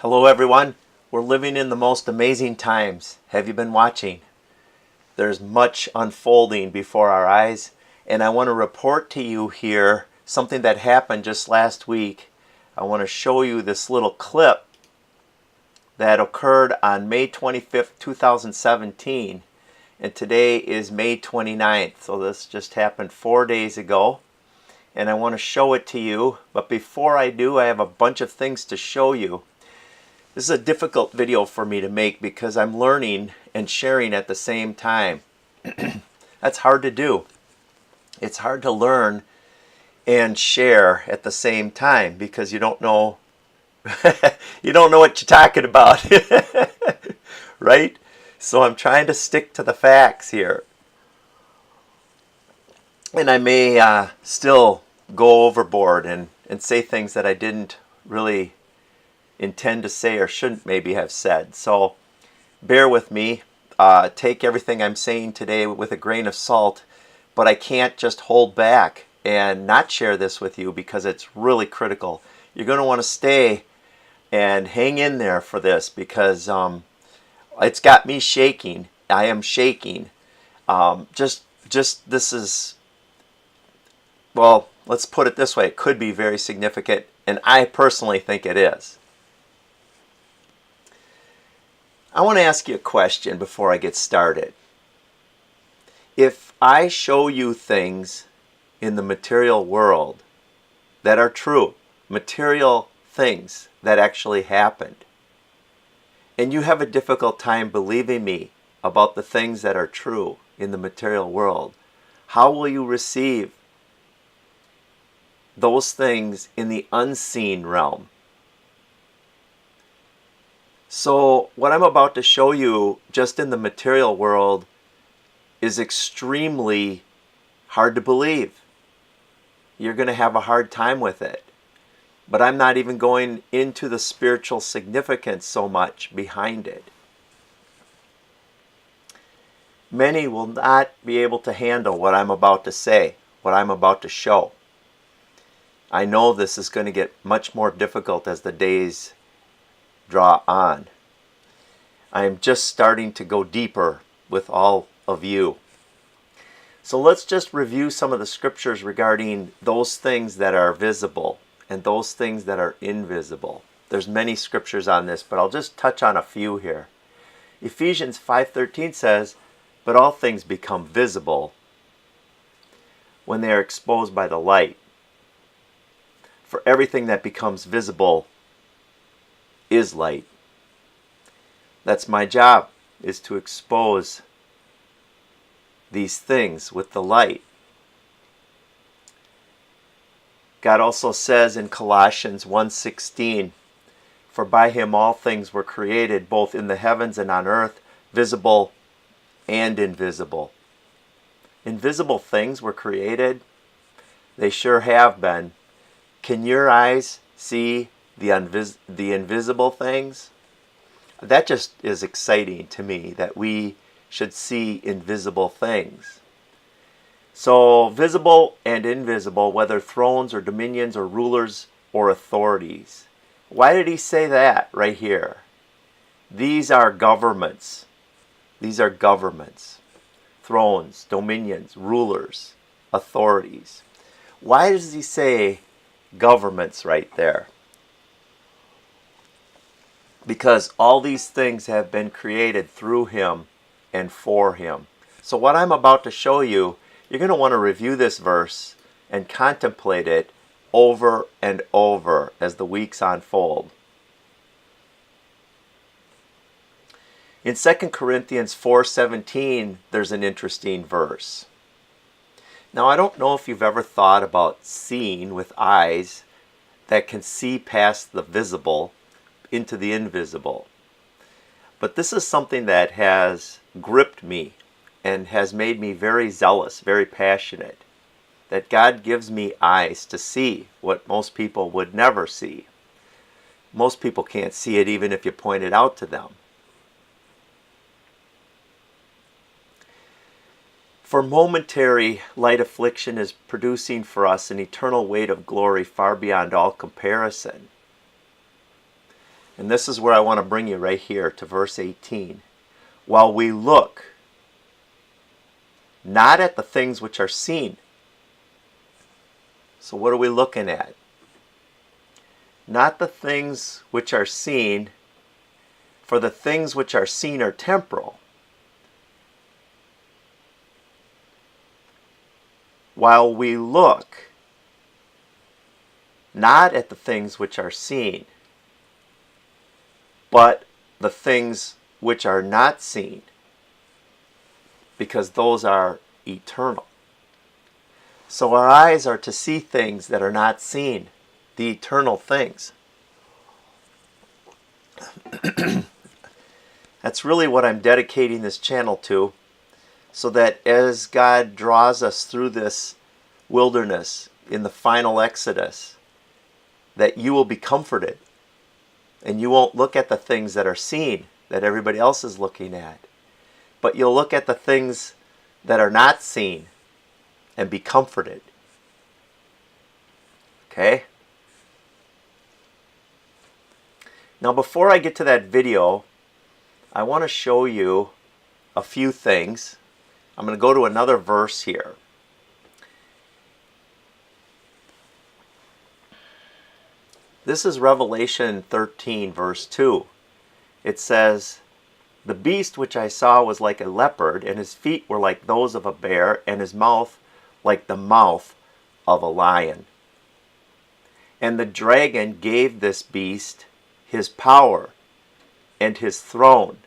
Hello everyone. We're living in the most amazing times. Have you been watching? There's much unfolding before our eyes, and I want to report to you here something that happened just last week. I want to show you this little clip that occurred on May 25th, 2017, and today is May 29th, so this just happened 4 days ago, and I want to show it to you. But before I do, I have a bunch of things to show you. This is a difficult video for me to make because I'm learning and sharing at the same time. That's hard to do. It's hard to learn and share at the same time because you don't know you don't know what you're talking about. Right? So I'm trying to stick to the facts here. And I may still go overboard and say things that I didn't really intend to say or shouldn't maybe have said. So bear with me. Take everything I'm saying today with a grain of salt, but I can't just hold back and not share this with you because it's really critical. You're going to want to stay and hang in there for this because it's got me shaking. I am shaking. Just this is, well, let's put it this way. It could be very significant, and I personally think it is. I want to ask you a question before I get started. If I show you things in the material world that are true, material things that actually happened, and you have a difficult time believing me about the things that are true in the material world, how will you receive those things in the unseen realm? So what I'm about to show you just in the material world is extremely hard to believe. You're going to have a hard time with it. But I'm not even going into the spiritual significance so much behind it. Many will not be able to handle what I'm about to say, what I'm about to show. I know this is going to get much more difficult as the days draw on. I am just starting to go deeper with all of you. So let's just review some of the scriptures regarding those things that are visible and those things that are invisible. There's many scriptures on this, but I'll just touch on a few here. Ephesians 5:13 says, "But all things become visible when they are exposed by the light. For everything that becomes visible is light." That's my job, is to expose these things with the light. God also says in Colossians 1:16, "For by him all things were created, both in the heavens and on earth, visible and invisible." Invisible things were created? They sure have been. Can your eyes see the invisible things? That just is exciting to me, that we should see invisible things. So visible and invisible, whether thrones or dominions or rulers or authorities. Why did he say that right here? These are governments. These are governments. Thrones, dominions, rulers, authorities. Why does he say governments right there? Because all these things have been created through him and for him. So what I'm about to show you, you're going to want to review this verse and contemplate it over and over as the weeks unfold. In 2 Corinthians 4:17, there's an interesting verse. Now, I don't know if you've ever thought about seeing with eyes that can see past the visible into the invisible. But this is something that has gripped me and has made me very zealous, very passionate. That God gives me eyes to see what most people would never see. Most people can't see it even if you point it out to them. For momentary light affliction is producing for us an eternal weight of glory far beyond all comparison. And this is where I want to bring you right here to verse 18. While we look not at the things which are seen. So what are we looking at? Not the things which are seen, for the things which are seen are temporal. While we look not at the things which are seen, but the things which are not seen, because those are eternal. So our eyes are to see things that are not seen, the eternal things. That's really what I'm dedicating this channel to, so that as God draws us through this wilderness in the final Exodus, that you will be comforted and you won't look at the things that are seen that everybody else is looking at, but you'll look at the things that are not seen and be comforted. Okay? Now before I get to that video, I want to show you a few things. I'm going to go to another verse here. This is Revelation 13, verse 2. It says, "The beast which I saw was like a leopard, and his feet were like those of a bear, and his mouth like the mouth of a lion. And the dragon gave this beast his power, and his throne,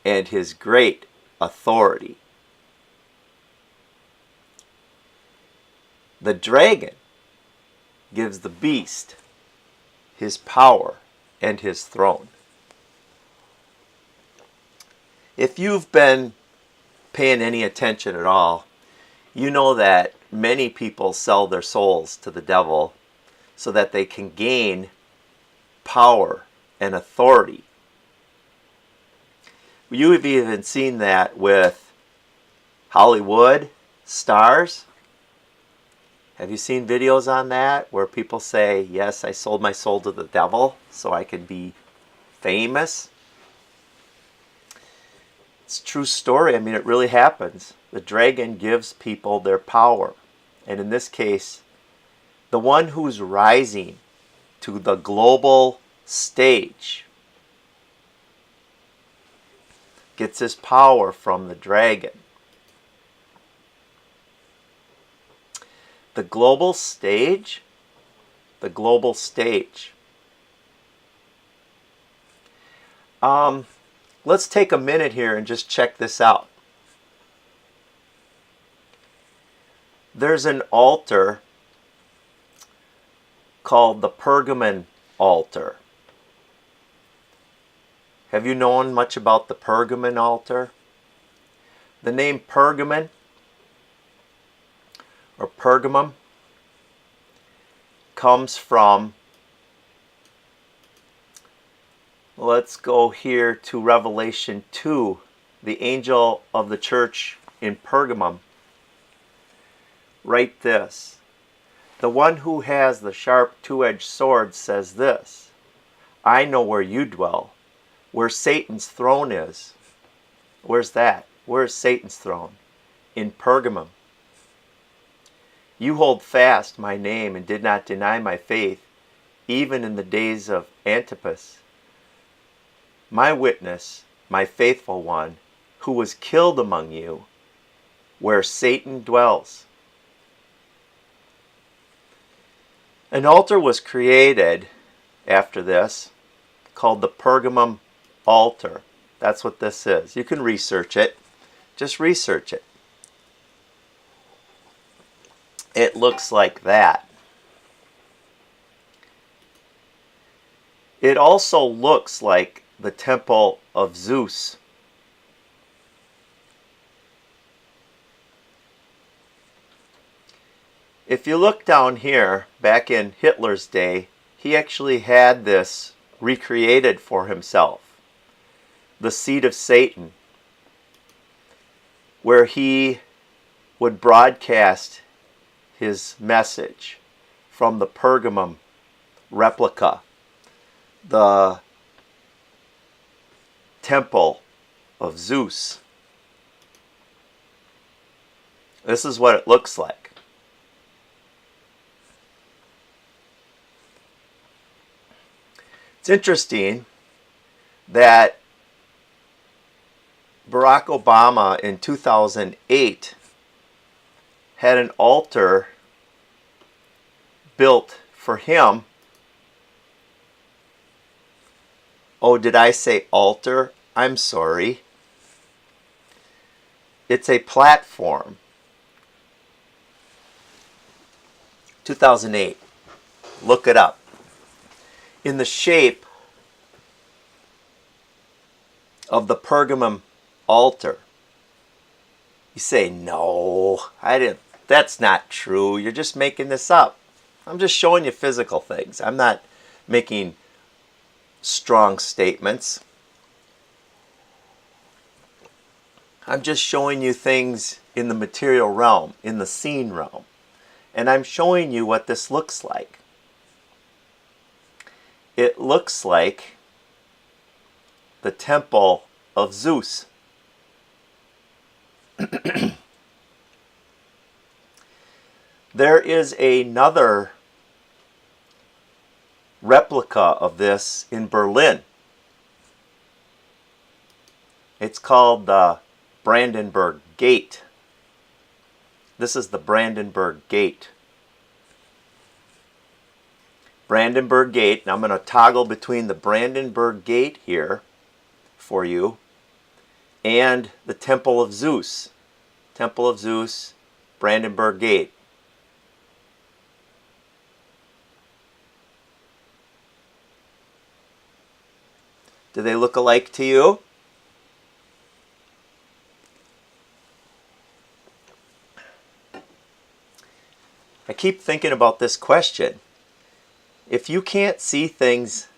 and his great authority." The dragon gives the beast his power and his throne. If you've been paying any attention at all, you know that many people sell their souls to the devil so that they can gain power and authority. You've even seen that with Hollywood stars. Have you seen videos on that where people say, yes, I sold my soul to the devil so I could be famous? It's a true story. I mean, it really happens. The dragon gives people their power. And in this case, the one who's rising to the global stage gets his power from the dragon. The global stage? The global stage. Let's take a minute here and just check this out. There's an altar called the Pergamon altar. Have you known much about the Pergamon altar? The name Pergamon or Pergamum comes from, let's go here to Revelation 2. The angel of the church in Pergamum write this: "The one who has the sharp two-edged sword says this, I know where you dwell, where Satan's throne is." Where's that? Where is Satan's throne? In Pergamum. "You hold fast my name and did not deny my faith, even in the days of Antipas, my witness, my faithful one, who was killed among you, where Satan dwells." An altar was created after this called the Pergamum altar. That's what this is. You can research it. Just research it. It looks like that. It also looks like the temple of Zeus. If you look down here, back in Hitler's day, he actually had this recreated for himself. The seat of Satan, where he would broadcast his message from the Pergamum replica, the temple of Zeus. This is what it looks like. It's interesting that Barack Obama in 2008 had an altar built for him. Oh, did I say altar? I'm sorry. It's a platform. 2008. Look it up. In the shape of the Pergamum altar. You say, no, that's not true. You're just making this up. I'm just showing you physical things. I'm not making strong statements. I'm just showing you things in the material realm, in the seen realm. And I'm showing you what this looks like. It looks like the temple of Zeus. There is another replica of this in Berlin. It's called the Brandenburg Gate. This is the Brandenburg Gate. Brandenburg Gate. Now I'm going to toggle between the Brandenburg Gate here for you and the Temple of Zeus. Temple of Zeus, Brandenburg Gate. Do they look alike to you? I keep thinking about this question. If you can't see things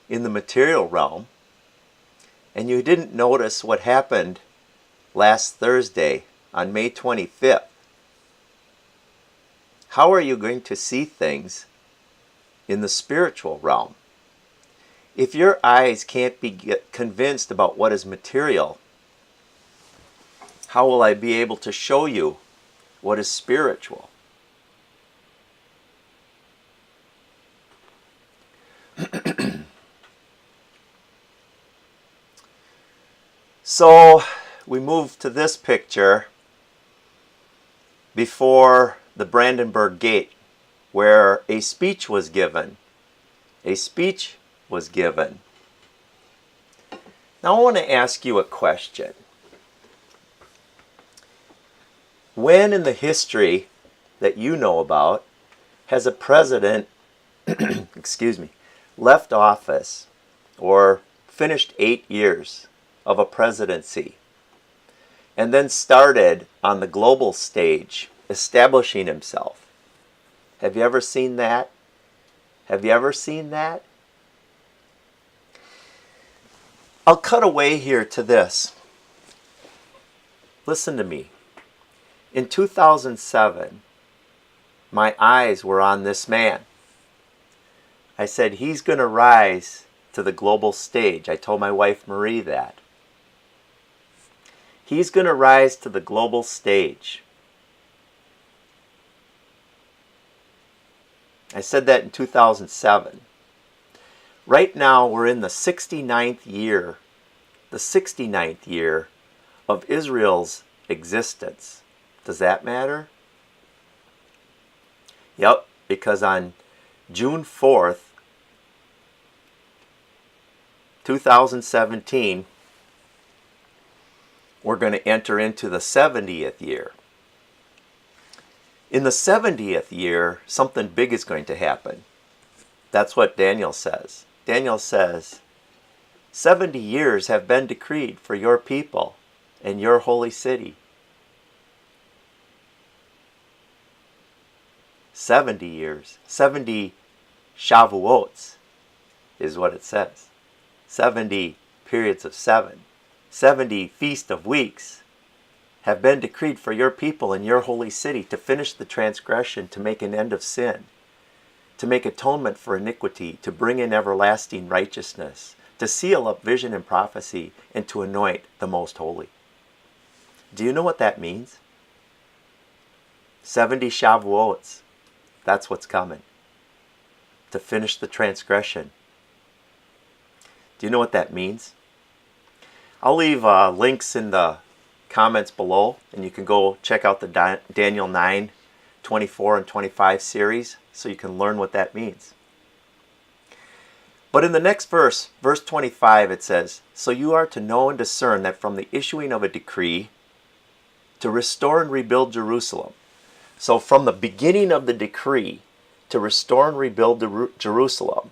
in the material realm, and you didn't notice what happened last Thursday on May 25th, how are you going to see things in the spiritual realm? If your eyes can't be convinced about what is material, how will I be able to show you what is spiritual? So we move to this picture before the Brandenburg Gate, where a speech was given. A speech was given. Now I want to ask you a question. When in the history that you know about has a president left office or finished 8 years of a presidency and then started on the global stage establishing himself? Have you ever seen that? Have you ever seen that? I'll cut away here to this. Listen to me. In 2007, my eyes were on this man. I said, he's going to rise to the global stage. I told my wife Marie that. He's going to rise to the global stage. I said that in 2007. Right now we're in the 69th year of Israel's existence. Does that matter? Yep, because on June 4th, 2017, we're going to enter into the 70th year. In the 70th year, something big is going to happen. That's what Daniel says. Daniel says, 70 years have been decreed for your people and your holy city. 70 years. 70 Shavuots is what it says. 70 periods of 7. 70 Feast of Weeks have been decreed for your people and your holy city to finish the transgression, to make an end of sin, to make atonement for iniquity, to bring in everlasting righteousness, to seal up vision and prophecy, and to anoint the most holy. Do you know what that means? 70 Shavuots. That's what's coming. To finish the transgression. Do you know what that means? I'll leave links in the comments below, and you can go check out the Daniel 9, 24, and 25 series, so you can learn what that means. But in the next verse, verse 25, it says, "So you are to know and discern that from the issuing of a decree to restore and rebuild Jerusalem." So from the beginning of the decree to restore and rebuild Jerusalem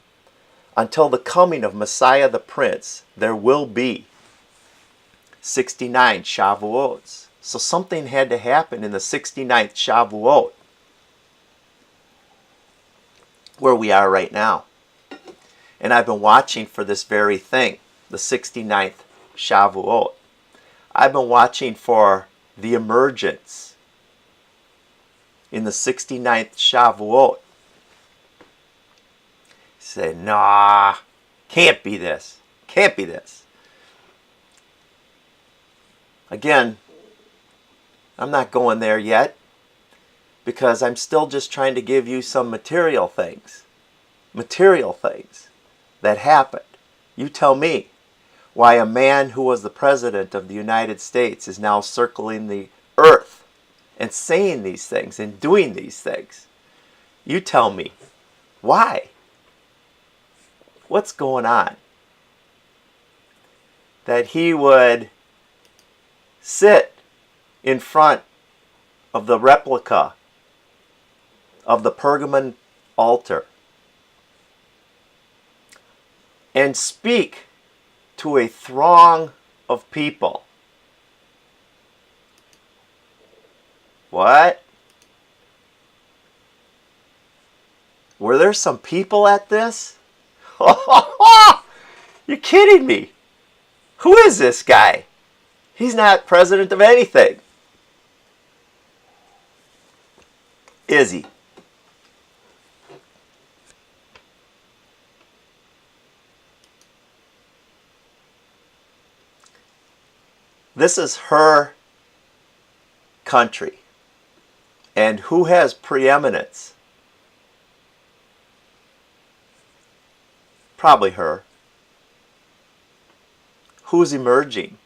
until the coming of Messiah the Prince, there will be 69 Shavuots. So something had to happen in the 69th Shavuot, where we are right now. And I've been watching for this very thing, the 69th Shavuot. I've been watching for the emergence in the 69th Shavuot. Say, nah, can't be this. Can't be this. Again, I'm not going there yet because I'm still just trying to give you some material things that happened. You tell me why a man who was the president of the United States is now circling the earth and saying these things and doing these things. You tell me why. What's going on? That he would sit in front of the replica of the Pergamon altar and speak to a throng of people. What? Were there some people at this? You're kidding me. Who is this guy? He's not president of anything. Is he? This is her country. And who has preeminence? Probably her. Who's emerging?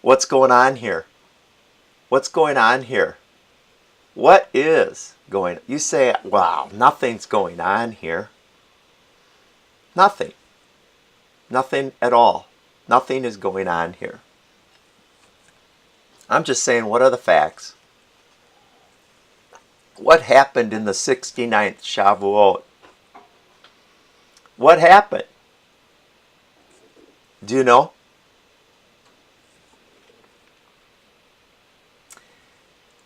What's going on here? What's going on here? What is going on? You say, wow, nothing's going on here. Nothing. Nothing at all. Nothing is going on here. I'm just saying, what are the facts? What happened in the 69th Shavuot? What happened? Do you know?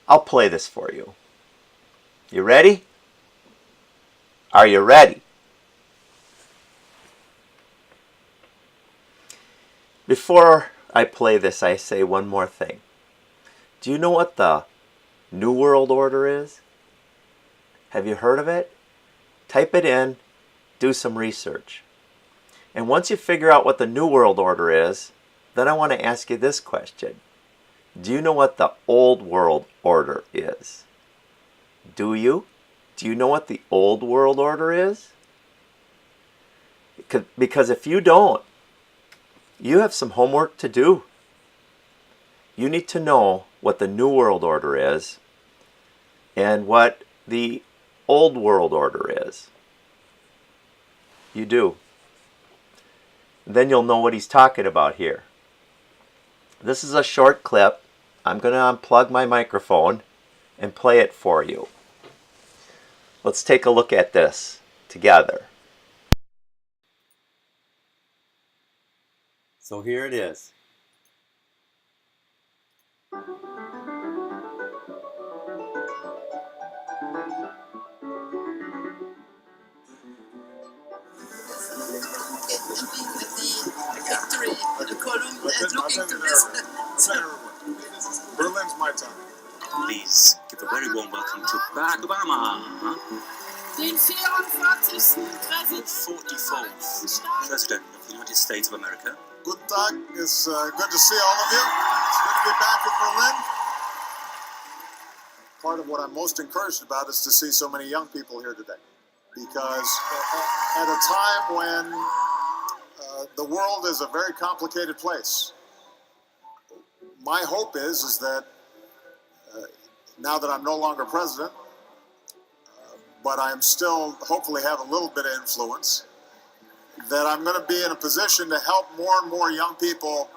I'll play this for you. You ready? Are you ready? Before I play this, I say one more thing. Do you know what the New World Order is? Have you heard of it? Type it in, do some research. And once you figure out what the New World Order is, then I want to ask you this question. Do you know what the Old World Order is? Do you? Do you know what the Old World Order is? Because if you don't, you have some homework to do. You need to know what the New World Order is and what the Old World Order is. You do. Then you'll know what he's talking about here. This is a short clip. I'm going to unplug my microphone and play it for you. Let's take a look at this together. So here it is. Victory. The column is looking to this. Berlin's my time. Please give a very warm welcome to Barack Obama. den 44. Präsidenten 44th President of the United States of America. Guten Tag. It's good to see all of you. It's good to be back in Berlin. Part of what I'm most encouraged about is to see so many young people here today. Because at a time when the world is a very complicated place, my hope is that now that I'm no longer president, but I'm still hopefully have a little bit of influence, that I'm going to be in a position to help more and more young people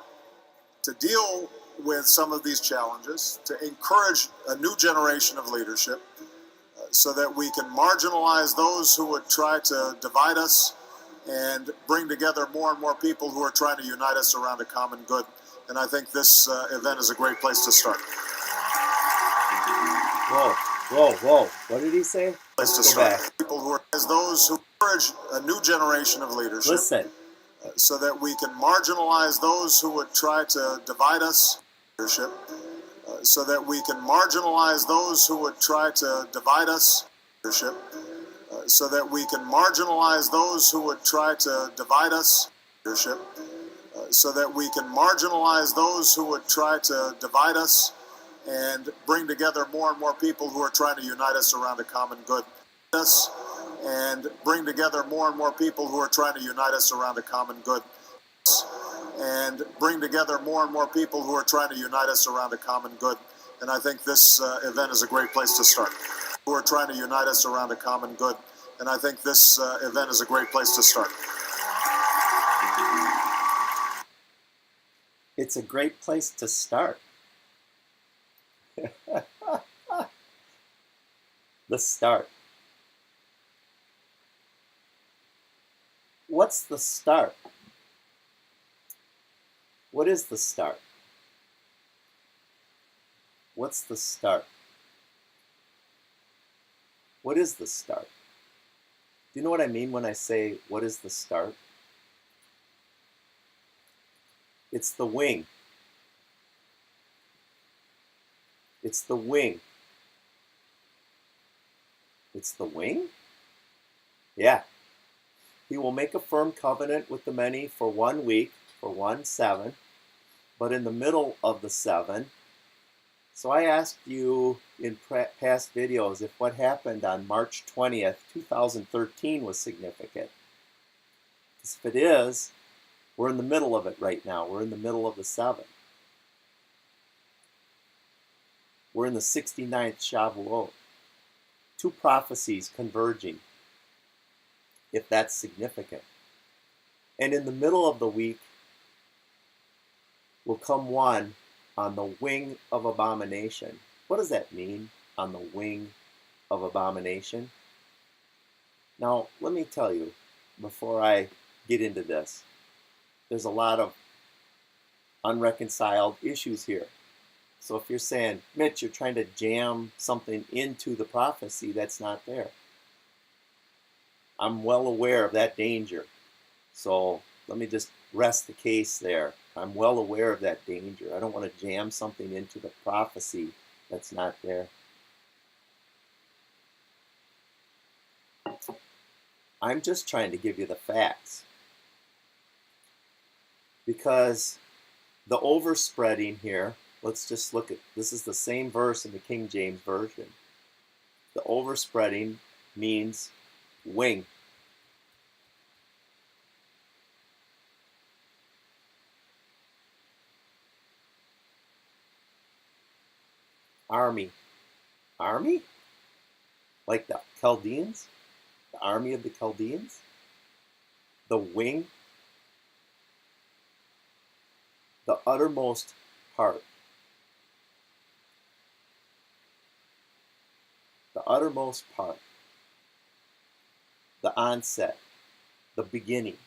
to deal with some of these challenges, to encourage a new generation of leadership, so that we can marginalize those who would try to divide us and bring together more and more people who are trying to unite us around a common good. And I think this event is a great place to start. Whoa. What did he say? Place to Go start. back. People who are as those who encourage a new generation of leadership. Listen. So that we can marginalize those who would try to divide us. Leadership. So that we can marginalize those who would try to divide us. Leadership. So that we can marginalize those who would try to divide us. Leadership. So that we can marginalize those who would try to divide us and bring together more and more people who are trying to unite us around a common good. And bring together more and more people who are trying to unite us around a common good. And bring together more and more people who are trying to unite us around a common good. And I think this event is a great place to start. Who are trying to unite us around a common good. And I think this event is a great place to start. It's a great place to start. The start. What's the start? What is the start? What's the start? What is the start? Do you know what I mean when I say, what is the start? It's the wing. It's the wing. It's the wing? Yeah. He will make a firm covenant with the many for 1 week, for 1 7, but in the middle of the 7. So I asked you in past videos if what happened on March 20th, 2013 was significant. Because if it is, we're in the middle of it right now. We're in the middle of the 7. We're in the 69th Shavuot. 2 prophecies converging, if that's significant. And in the middle of the week will come one on the wing of abomination. What does that mean, on the wing of abomination? Now, let me tell you, before I get into this, there's a lot of unreconciled issues here. So if you're saying, Mitch, you're trying to jam something into the prophecy that's not there, I'm well aware of that danger. So let me just rest the case there. I'm well aware of that danger. I don't want to jam something into the prophecy that's not there. I'm just trying to give you the facts. Because the overspreading here, let's just look at, this is the same verse in the King James Version. The overspreading means wing. Army. Army? Like the Chaldeans? The army of the Chaldeans? The wing? The uttermost part. The uttermost part. The onset. The beginning.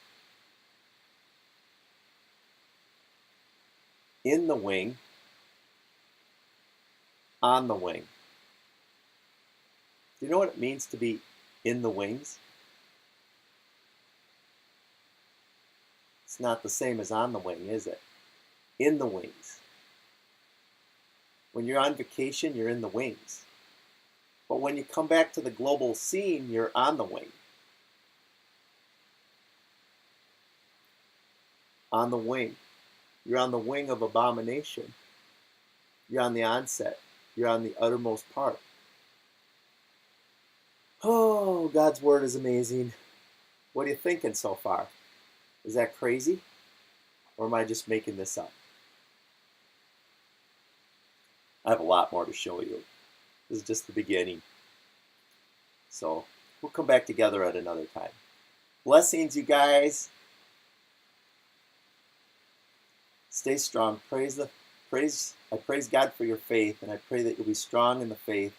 In the wing. On the wing. Do you know what it means to be in the wings? It's not the same as on the wing, is it? In the wings. When you're on vacation, you're in the wings. But when you come back to the global scene, you're on the wing. On the wing. You're on the wing of abomination. You're on the onset. You're on the uttermost part. Oh, God's word is amazing. What are you thinking so far? Is that crazy? Or am I just making this up? I have a lot more to show you. This is just the beginning. So we'll come back together at another time. Blessings, you guys. Stay strong. I praise God for your faith, and I pray that you'll be strong in the faith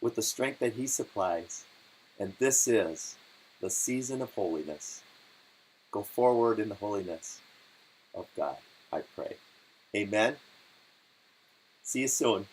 with the strength that He supplies. And this is the season of holiness. Go forward in the holiness of God, I pray. Amen. See you soon.